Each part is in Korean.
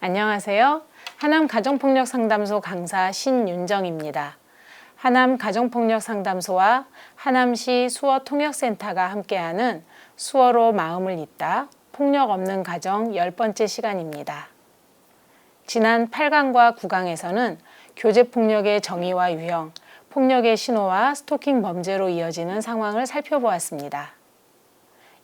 안녕하세요. 하남가정폭력상담소 강사 신윤정입니다. 하남가정폭력상담소와 하남시 수어통역센터가 함께하는 수어로 마음을 잇다 폭력 없는 가정 10번째 시간입니다. 지난 8강과 9강에서는 교제폭력의 정의와 유형, 폭력의 신호와 스토킹 범죄로 이어지는 상황을 살펴보았습니다.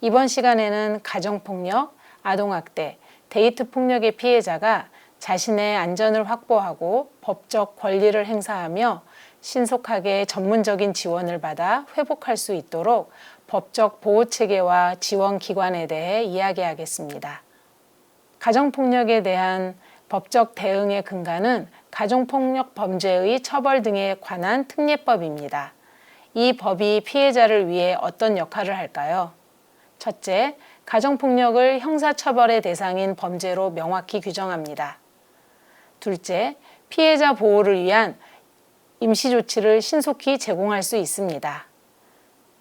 이번 시간에는 가정폭력, 아동학대, 데이트 폭력의 피해자가 자신의 안전을 확보하고 법적 권리를 행사하며 신속하게 전문적인 지원을 받아 회복할 수 있도록 법적 보호체계와 지원기관에 대해 이야기하겠습니다. 가정폭력에 대한 법적 대응의 근간은 가정폭력 범죄의 처벌 등에 관한 특례법입니다. 이 법이 피해자를 위해 어떤 역할을 할까요? 첫째, 가정폭력을 형사처벌의 대상인 범죄로 명확히 규정합니다. 둘째, 피해자 보호를 위한 임시조치를 신속히 제공할 수 있습니다.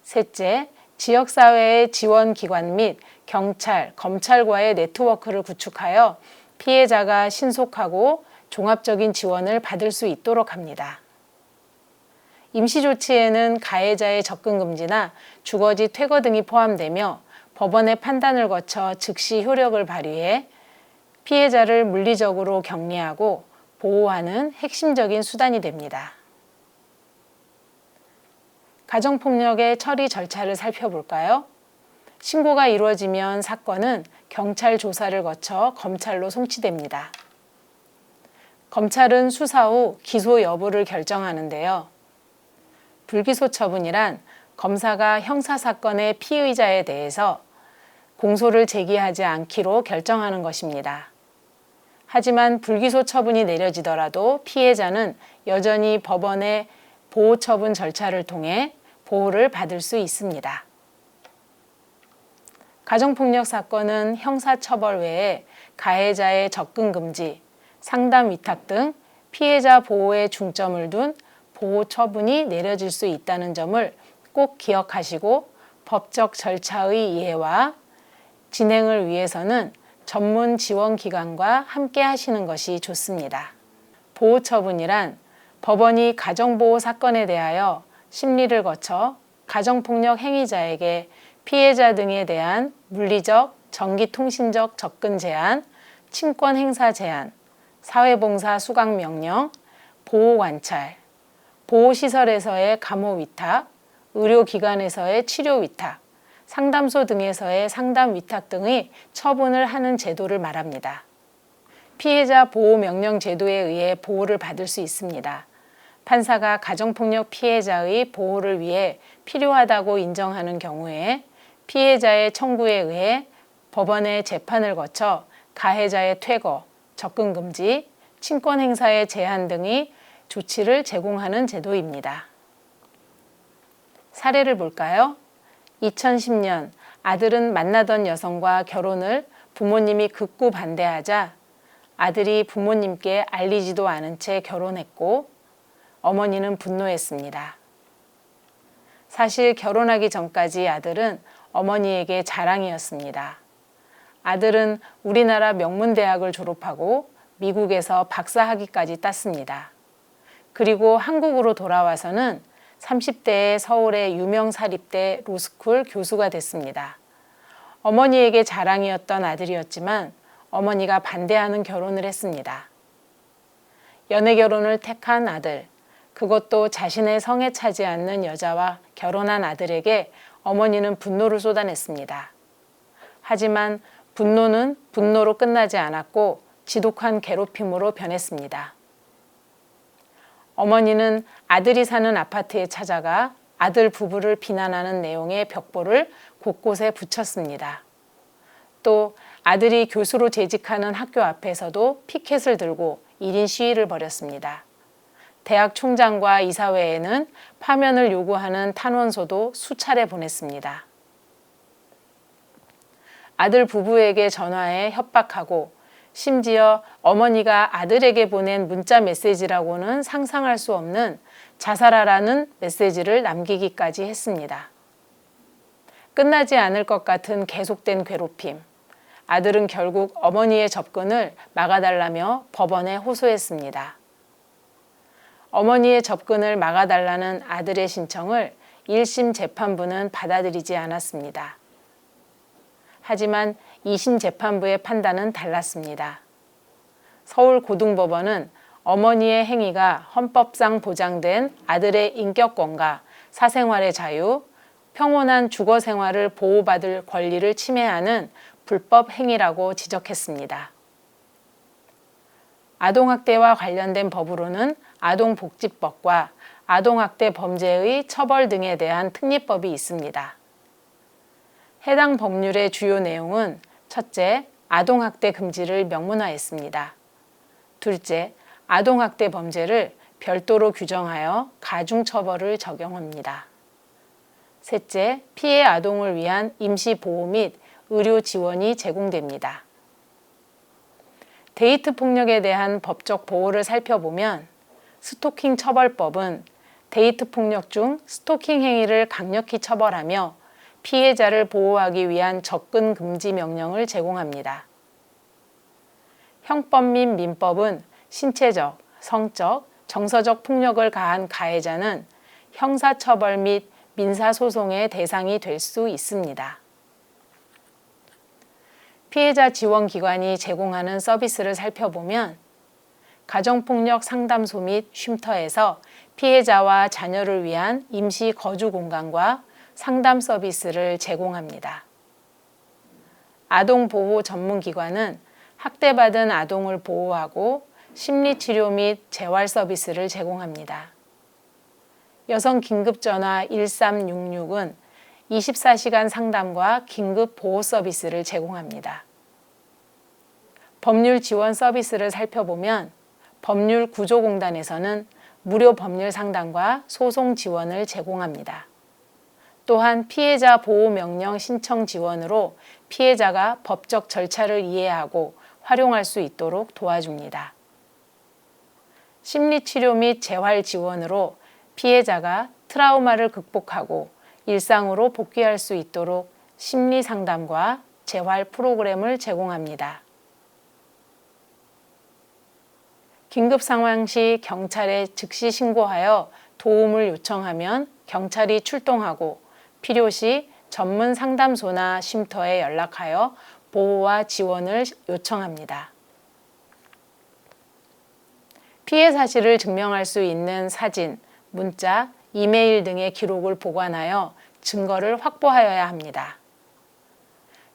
셋째, 지역사회의 지원기관 및 경찰, 검찰과의 네트워크를 구축하여 피해자가 신속하고 종합적인 지원을 받을 수 있도록 합니다. 임시조치에는 가해자의 접근 금지나 주거지 퇴거 등이 포함되며 법원의 판단을 거쳐 즉시 효력을 발휘해 피해자를 물리적으로 격리하고 보호하는 핵심적인 수단이 됩니다. 가정폭력의 처리 절차를 살펴볼까요? 신고가 이루어지면 사건은 경찰 조사를 거쳐 검찰로 송치됩니다. 검찰은 수사 후 기소 여부를 결정하는데요. 불기소 처분이란 검사가 형사사건의 피의자에 대해서 공소를 제기하지 않기로 결정하는 것입니다. 하지만 불기소 처분이 내려지더라도 피해자는 여전히 법원의 보호처분 절차를 통해 보호를 받을 수 있습니다. 가정폭력 사건은 형사처벌 외에 가해자의 접근 금지, 상담 위탁 등 피해자 보호에 중점을 둔 보호 처분이 내려질 수 있다는 점을 꼭 기억하시고 법적 절차의 이해와 진행을 위해서는 전문 지원기관과 함께 하시는 것이 좋습니다. 보호처분이란 법원이 가정보호 사건에 대하여 심리를 거쳐 가정폭력 행위자에게 피해자 등에 대한 물리적, 전기통신적 접근 제한, 친권 행사 제한, 사회봉사 수강 명령, 보호관찰, 보호시설에서의 감호 위탁, 의료기관에서의 치료 위탁, 상담소 등에서의 상담 위탁 등의 처분을 하는 제도를 말합니다. 피해자 보호 명령 제도에 의해 보호를 받을 수 있습니다. 판사가 가정폭력 피해자의 보호를 위해 필요하다고 인정하는 경우에 피해자의 청구에 의해 법원의 재판을 거쳐 가해자의 퇴거, 접근 금지, 친권 행사의 제한 등의 조치를 제공하는 제도입니다. 사례를 볼까요? 2010년 아들은 만나던 여성과 결혼을 부모님이 극구 반대하자 아들이 부모님께 알리지도 않은 채 결혼했고 어머니는 분노했습니다. 사실 결혼하기 전까지 아들은 어머니에게 자랑이었습니다. 아들은 우리나라 명문대학을 졸업하고 미국에서 박사학위까지 땄습니다. 그리고 한국으로 돌아와서는 30대에 서울의 유명 사립대 로스쿨 교수가 됐습니다. 어머니에게 자랑이었던 아들이었지만 어머니가 반대하는 결혼을 했습니다. 연애 결혼을 택한 아들, 그것도 자신의 성에 차지 않는 여자와 결혼한 아들에게 어머니는 분노를 쏟아냈습니다. 하지만 분노는 분노로 끝나지 않았고 지독한 괴롭힘으로 변했습니다. 어머니는 아들이 사는 아파트에 찾아가 아들 부부를 비난하는 내용의 벽보를 곳곳에 붙였습니다. 또 아들이 교수로 재직하는 학교 앞에서도 피켓을 들고 1인 시위를 벌였습니다. 대학 총장과 이사회에는 파면을 요구하는 탄원서도 수차례 보냈습니다. 아들 부부에게 전화해 협박하고 심지어 어머니가 아들에게 보낸 문자 메시지라고는 상상할 수 없는 자살하라는 메시지를 남기기까지 했습니다. 끝나지 않을 것 같은 계속된 괴롭힘, 아들은 결국 어머니의 접근을 막아달라며 법원에 호소했습니다. 어머니의 접근을 막아달라는 아들의 신청을 1심 재판부는 받아들이지 않았습니다. 하지만 2심 재판부의 판단은 달랐습니다. 서울고등법원은 어머니의 행위가 헌법상 보장된 아들의 인격권과 사생활의 자유, 평온한 주거 생활을 보호받을 권리를 침해하는 불법 행위라고 지적했습니다. 아동학대와 관련된 법으로는 아동복지법과 아동학대 범죄의 처벌 등에 대한 특례법이 있습니다. 해당 법률의 주요 내용은 첫째, 아동학대 금지를 명문화했습니다. 둘째, 아동학대 범죄를 별도로 규정하여 가중처벌을 적용합니다. 셋째, 피해 아동을 위한 임시보호 및 의료 지원이 제공됩니다. 데이트 폭력에 대한 법적 보호를 살펴보면 스토킹 처벌법은 데이트 폭력 중 스토킹 행위를 강력히 처벌하며 피해자를 보호하기 위한 접근 금지 명령을 제공합니다. 형법 및 민법은 신체적, 성적, 정서적 폭력을 가한 가해자는 형사처벌 및 민사소송의 대상이 될 수 있습니다. 피해자 지원기관이 제공하는 서비스를 살펴보면 가정폭력 상담소 및 쉼터에서 피해자와 자녀를 위한 임시 거주 공간과 상담 서비스를 제공합니다. 아동보호 전문기관은 학대받은 아동을 보호하고 심리치료 및 재활 서비스를 제공합니다. 여성 긴급전화 1366은 24시간 상담과 긴급 보호 서비스를 제공합니다. 법률 지원 서비스를 살펴보면 법률구조공단에서는 무료 법률 상담과 소송 지원을 제공합니다. 또한 피해자 보호명령 신청 지원으로 피해자가 법적 절차를 이해하고 활용할 수 있도록 도와줍니다. 심리치료 및 재활 지원으로 피해자가 트라우마를 극복하고 일상으로 복귀할 수 있도록 심리 상담과 재활 프로그램을 제공합니다. 긴급 상황 시 경찰에 즉시 신고하여 도움을 요청하면 경찰이 출동하고 필요시 전문 상담소나 쉼터에 연락하여 보호와 지원을 요청합니다. 피해 사실을 증명할 수 있는 사진, 문자, 이메일 등의 기록을 보관하여 증거를 확보하여야 합니다.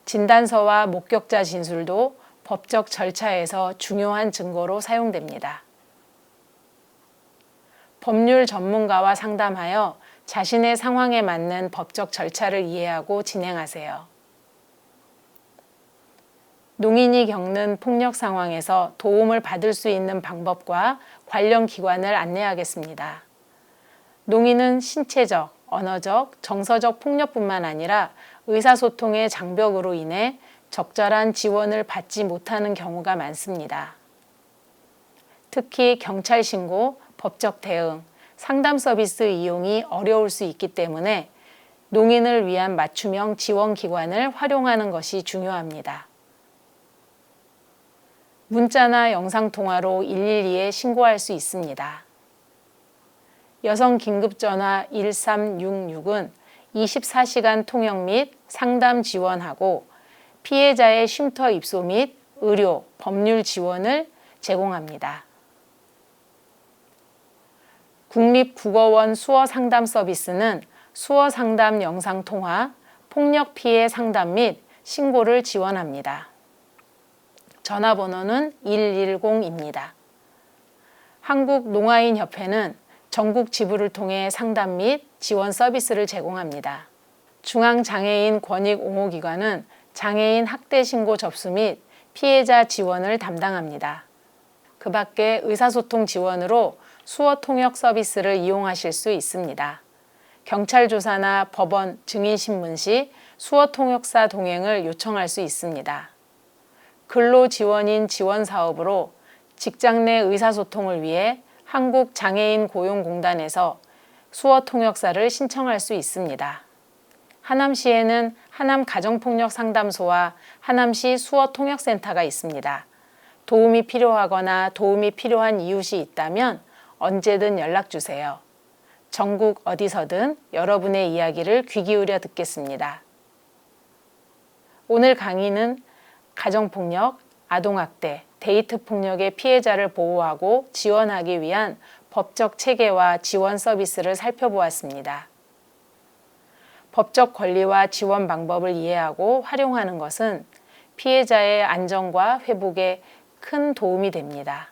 진단서와 목격자 진술도 법적 절차에서 중요한 증거로 사용됩니다. 법률 전문가와 상담하여 자신의 상황에 맞는 법적 절차를 이해하고 진행하세요. 농인이 겪는 폭력 상황에서 도움을 받을 수 있는 방법과 관련 기관을 안내하겠습니다. 농인은 신체적, 언어적, 정서적 폭력뿐만 아니라 의사소통의 장벽으로 인해 적절한 지원을 받지 못하는 경우가 많습니다. 특히 경찰 신고, 법적 대응, 상담 서비스 이용이 어려울 수 있기 때문에 농인을 위한 맞춤형 지원 기관을 활용하는 것이 중요합니다. 문자나 영상통화로 112에 신고할 수 있습니다. 여성 긴급전화 1366은 24시간 통역 및 상담 지원하고 피해자의 쉼터 입소 및 의료, 법률 지원을 제공합니다. 국립국어원 수어상담 서비스는 수어상담 영상통화, 폭력 피해 상담 및 신고를 지원합니다. 전화번호는 110입니다. 한국농아인협회는 전국 지부를 통해 상담 및 지원 서비스를 제공합니다. 중앙장애인 권익옹호기관은 장애인 학대 신고 접수 및 피해자 지원을 담당합니다. 그 밖에 의사소통 지원으로 수어 통역 서비스를 이용하실 수 있습니다. 경찰 조사나 법원 증인 신문 시 수어 통역사 동행을 요청할 수 있습니다. 근로지원인 지원 사업으로 직장 내 의사소통을 위해 한국장애인 고용공단에서 수어 통역사를 신청할 수 있습니다. 하남시에는 하남가정폭력상담소와 하남시 수어통역센터가 있습니다. 도움이 필요하거나 도움이 필요한 이웃이 있다면 언제든 연락주세요. 전국 어디서든 여러분의 이야기를 귀 기울여 듣겠습니다. 오늘 강의는 가정폭력, 아동학대, 데이트폭력의 피해자를 보호하고 지원하기 위한 법적 체계와 지원 서비스를 살펴보았습니다. 법적 권리와 지원 방법을 이해하고 활용하는 것은 피해자의 안전과 회복에 큰 도움이 됩니다.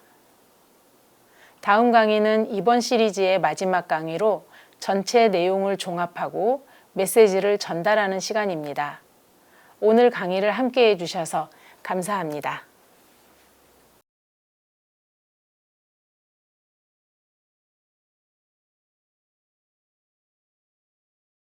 다음 강의는 이번 시리즈의 마지막 강의로 전체 내용을 종합하고 메시지를 전달하는 시간입니다. 오늘 강의를 함께 해주셔서 감사합니다.